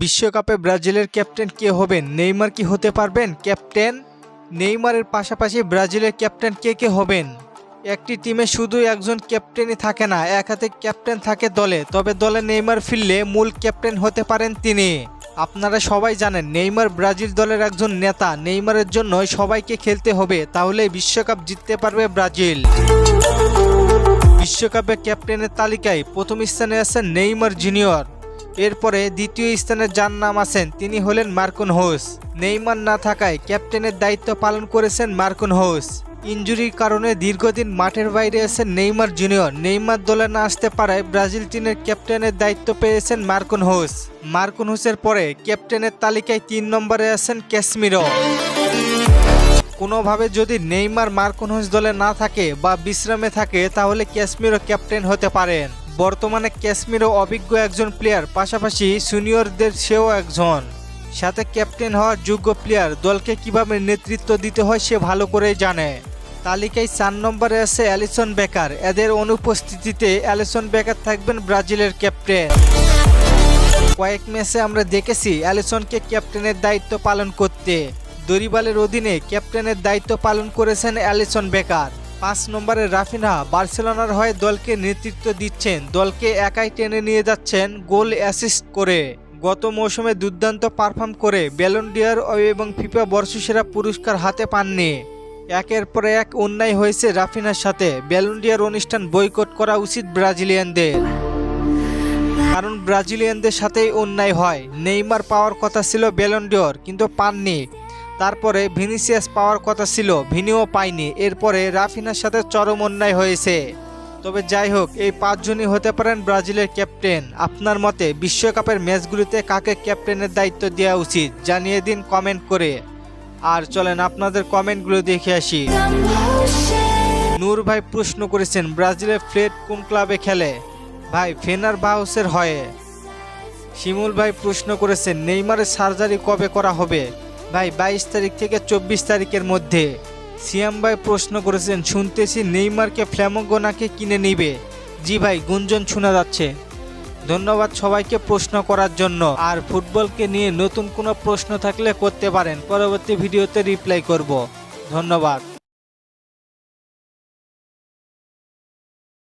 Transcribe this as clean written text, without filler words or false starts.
বিশ্বকাপে ব্রাজিলের ক্যাপ্টেন কে হবেন? নেইমার কি হতে পারবেন ক্যাপ্টেন? নেইমারের পাশাপাশি ব্রাজিলের ক্যাপ্টেন কে কে হবেন? একটি টিমে শুধু একজন ক্যাপ্টেনই থাকে না, একাধিক ক্যাপ্টেন থাকে দলে। তবে দলে নেইমার ফিরলে মূল ক্যাপ্টেন হতে পারেন তিনি। আপনারা সবাই জানেন নেইমার ব্রাজিল দলের একজন নেতা। নেইমারের জন্য সবাইকে খেলতে হবে, তাহলে বিশ্বকাপ জিততে পারবে ব্রাজিল। বিশ্বকাপে ক্যাপ্টেনের তালিকায় প্রথম স্থানে আছেন নেইমার জুনিয়র। এরপরে দ্বিতীয় স্থানে যার নাম আছেন তিনি হলেন মার্কোনহোস। নেইমার না থাকায় ক্যাপ্টেনের দায়িত্ব পালন করেছেন মার্কোনহোস। ইনজুরির কারণে দীর্ঘদিন মাঠের বাইরে আছেন নেইমার জুনিয়র। নেইমার দলে না আসতে পারায় ব্রাজিল টিমের ক্যাপ্টেনের দায়িত্ব পেয়েছেন মার্কোনহোস। মার্কোনহোসের পরে ক্যাপ্টেনের তালিকায় 3 নম্বরে আছেন ক্যাসমিরো। কোনোভাবে যদি নেইমার মার্কোনহোস দলে না থাকে বা বিশ্রামে থাকে, তাহলে ক্যাসমিরো ক্যাপ্টেন হতে পারেন। বর্তমানে ক্যাসমিরো অভিজ্ঞ একজন প্লেয়ার, পাশাপাশি সিনিয়রদের সেও একজন। সাথে ক্যাপ্টেন হওয়ার যোগ্য প্লেয়ার। দলকে কিভাবে নেতৃত্ব দিতে হয় সে ভালো করেই জানে। তালিকায় 4 নম্বরে আছে অ্যালিসন বেকার। এদের অনুপস্থিতিতে অ্যালিসন বেকার থাকবেন ব্রাজিলের ক্যাপ্টেন। কয়েক ম্যাচে আমরা দেখেছি অ্যালিসনকে ক্যাপ্টেনের দায়িত্ব পালন করতে। দরিবালের অধীনে ক্যাপ্টেনের দায়িত্ব পালন করেছেন অ্যালিসন বেকার। 5 নম্বরে রাফিনহা বার্সেলোনার হয়ে দলকে নেতৃত্ব দিচ্ছেন। দলকে একাই টেনে নিয়ে যাচ্ছেন গোল অ্যাসিস্ট করে। গত মৌসুমে দুর্দান্ত পারফর্ম করে ব্যালন ডি'অর এবং ফিফা বর্ষসেরা পুরস্কার হাতে পাননি। একের পর এক অন্যায় হয়েছে রাফিনহার সাথে। ব্যালন ডি'অর অনুষ্ঠান বয়কট করা উচিত ব্রাজিলিয়ানদের, কারণ ব্রাজিলিয়ানদের সাথেই অন্যায় হয়। নেইমার পাওয়ার কথা ছিল ব্যালন ডি'অর, কিন্তু পাননি। তারপরে ভিনিসিয়াস পাওয়ার কথা ছিল, ভিনিও পায়নি। এরপরে রাফিনহার সাথে চরম অন্যায় হয়েছে। তবে যাই হোক, এই 5 জনই হতে পারেন ব্রাজিলের ক্যাপ্টেন। আপনার মতে বিশ্বকাপের ম্যাচগুলিতে কাকে ক্যাপ্টেনের দায়িত্ব দেওয়া উচিত জানিয়ে দিন কমেন্ট করে। আর চলেন আপনাদের কমেন্টগুলো দেখে আসি। নূর ভাই প্রশ্ন করেছেন ব্রাজিলের ফ্লেড কোন ক্লাবে খেলে? ভাই ফেনারবাহসের হয়ে। শিমুল ভাই প্রশ্ন করেছেন নেইমারের সার্জারি কবে করা হবে? ভাই 22 তারিখ থেকে 24 তারিখের মধ্যে। সিয়াম ভাই প্রশ্ন করেছেন শুনতেছি নেইমারকে ফ্ল্যামেঙ্গো নাকি কিনে নিবে। জি ভাই, গুঞ্জন শোনা যাচ্ছে। ধন্যবাদ সবাইকে প্রশ্ন করার জন্য। আর ফুটবলকে নিয়ে নতুন কোনো প্রশ্ন থাকলে করতে পারেন, পরবর্তী ভিডিওতে রিপ্লাই করব। ধন্যবাদ।